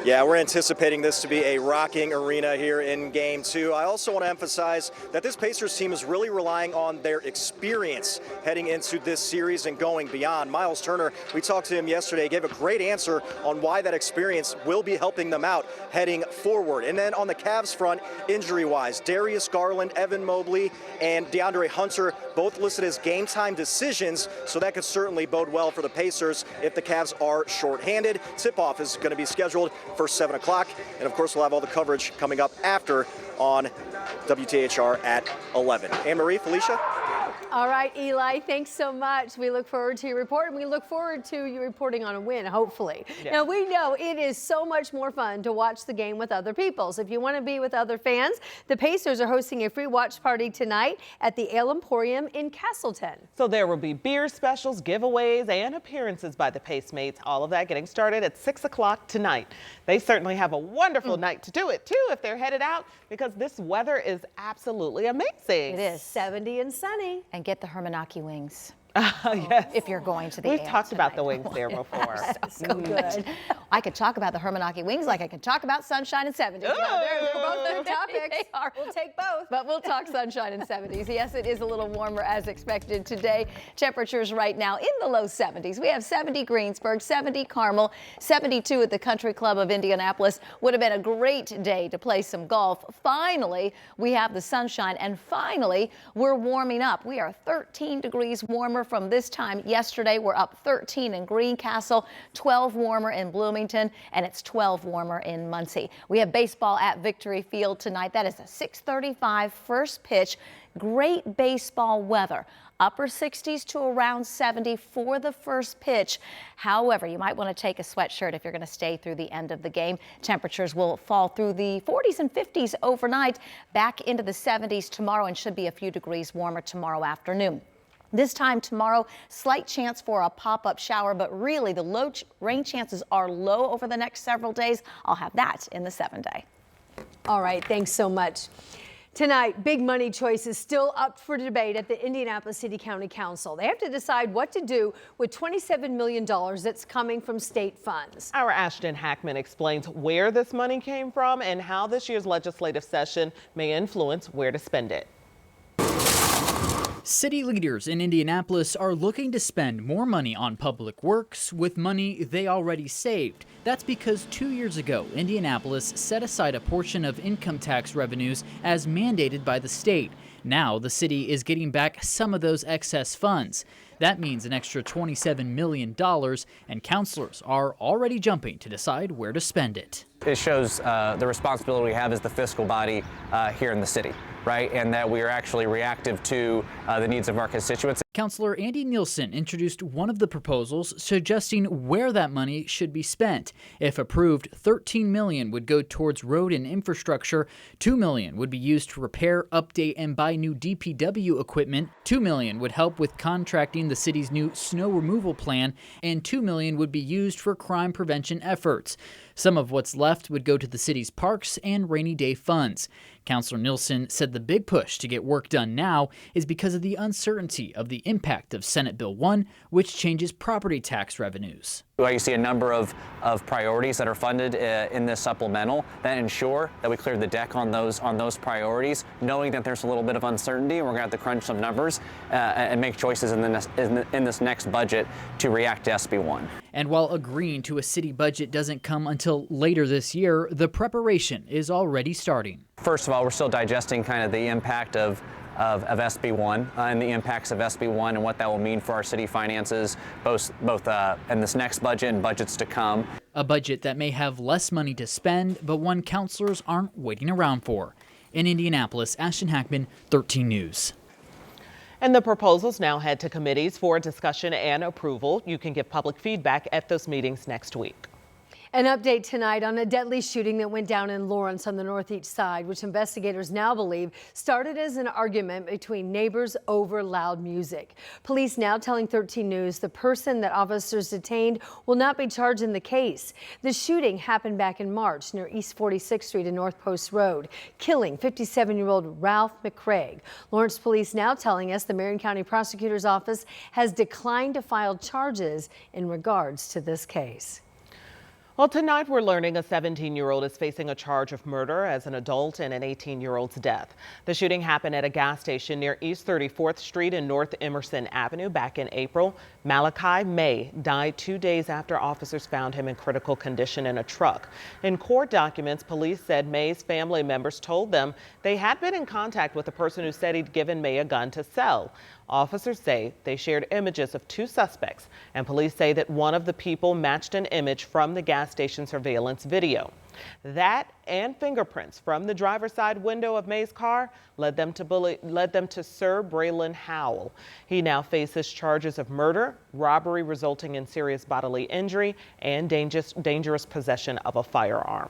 Yeah, we're anticipating this to be a rocking arena here in Game 2. I also want to emphasize that this Pacers team is really relying on their experience heading into this series and going beyond. Miles Turner, we talked to him yesterday, gave a great answer on why that experience will be helping them out heading forward. And then on the Cavs front, injury-wise, Darius Garland, Evan Mobley, and DeAndre Hunter both listed as game-time decisions, so that could certainly bode well for the Pacers if the Cavs are shorthanded. Tip-off is going to be scheduled for 7 o'clock, and of course we'll have all the coverage coming up after on WTHR at 11. Anne-Marie, Felicia? All right, Eli, thanks so much. We look forward to your report, and we look forward to you reporting on a win, hopefully. Yeah. Now, we know it is so much more fun to watch the game with other people. So if you want to be with other fans, the Pacers are hosting a free watch party tonight at the Ale Emporium in Castleton. So there will be beer specials, giveaways, and appearances by the Pacemates. All of that getting started at 6 o'clock tonight. They certainly have a wonderful night to do it, too, if they're headed out, because this weather is absolutely amazing. It is 70 and sunny. And get the Hermanaki wings. Yes. If you're going to the We've talked about the wings there before. so good. I could talk about the Hermanaki wings like I could talk about sunshine and 70s. They're both good topics. They are. We'll take both. But we'll talk sunshine and 70s. Yes, it is a little warmer as expected today. Temperatures right now in the low 70s. We have 70 Greensburg, 70 Carmel, 72 at the Country Club of Indianapolis. Would have been a great day to play some golf. Finally, we have the sunshine, and finally, we're warming up. We are 13 degrees warmer from this time yesterday. We're up 13 in Greencastle, 12 warmer in Bloomington, and it's 12 warmer in Muncie. We have baseball at Victory Field tonight. That is a 6:35 first pitch. Great baseball weather. Upper 60s to around 70 for the first pitch. However, you might want to take a sweatshirt if you're going to stay through the end of the game. Temperatures will fall through the 40s and 50s overnight, back into the 70s tomorrow, and should be a few degrees warmer tomorrow afternoon. This time tomorrow, slight chance for a pop-up shower, but really the rain chances are low over the next several days. I'll have that in the 7-day. All right, thanks so much. Tonight, big money choice is still up for debate at the Indianapolis City County Council. They have to decide what to do with $27 million that's coming from state funds. Our Ashton Hackman explains where this money came from and how this year's legislative session may influence where to spend it. City leaders in Indianapolis are looking to spend more money on public works with money they already saved. That's because 2 years ago, Indianapolis set aside a portion of income tax revenues as mandated by the state. Now the city is getting back some of those excess funds. That means an extra $27 million, and councilors are already jumping to decide where to spend it. It shows the responsibility we have as the fiscal body here in the city, right? And that we are actually reactive to the needs of our constituents. Councilor Andy Nielsen introduced one of the proposals suggesting where that money should be spent. If approved, $13 million would go towards road and infrastructure, $2 million would be used to repair, update, and buy new DPW equipment, $2 million would help with contracting the city's new snow removal plan, and $2 million would be used for crime prevention efforts. Some of what's left would go to the city's parks and rainy day funds. Councilor Nielsen said the big push to get work done now is because of the uncertainty of the impact of Senate Bill 1, which changes property tax revenues. You see a number of priorities that are funded in this supplemental that ensure that we clear the deck on those priorities, knowing that there's a little bit of uncertainty, and we're going to have to crunch some numbers and make choices in this next budget to react to SB 1. And while agreeing to a city budget doesn't come until later this year, the preparation is already starting. First of all, we're still digesting kind of the impact of SB 1 and the impacts of SB 1 and what that will mean for our city finances, both in this next budget and budgets to come. A budget that may have less money to spend, but one councilors aren't waiting around for. In Indianapolis, Ashton Hackman, 13 News. And the proposals now head to committees for discussion and approval. You can give public feedback at those meetings next week. An update tonight on a deadly shooting that went down in Lawrence on the northeast side, which investigators now believe started as an argument between neighbors over loud music. Police now telling 13 News the person that officers detained will not be charged in the case. The shooting happened back in March near East 46th Street and North Post Road, killing 57-year-old Ralph McCraig. Lawrence police now telling us the Marion County Prosecutor's Office has declined to file charges in regards to this case. Well, tonight we're learning a 17-year-old is facing a charge of murder as an adult in an 18-year-old's death. The shooting happened at a gas station near East 34th Street and North Emerson Avenue back in April. Malachi May died 2 days after officers found him in critical condition in a truck. In court documents, police said May's family members told them they had been in contact with the person who said he'd given May a gun to sell. Officers say they shared images of 2 suspects, and police say that one of the people matched an image from the gas station surveillance video. That and fingerprints from the driver's side window of May's car led them to Sir Braylon Howell. He now faces charges of murder, robbery resulting in serious bodily injury, and dangerous possession of a firearm.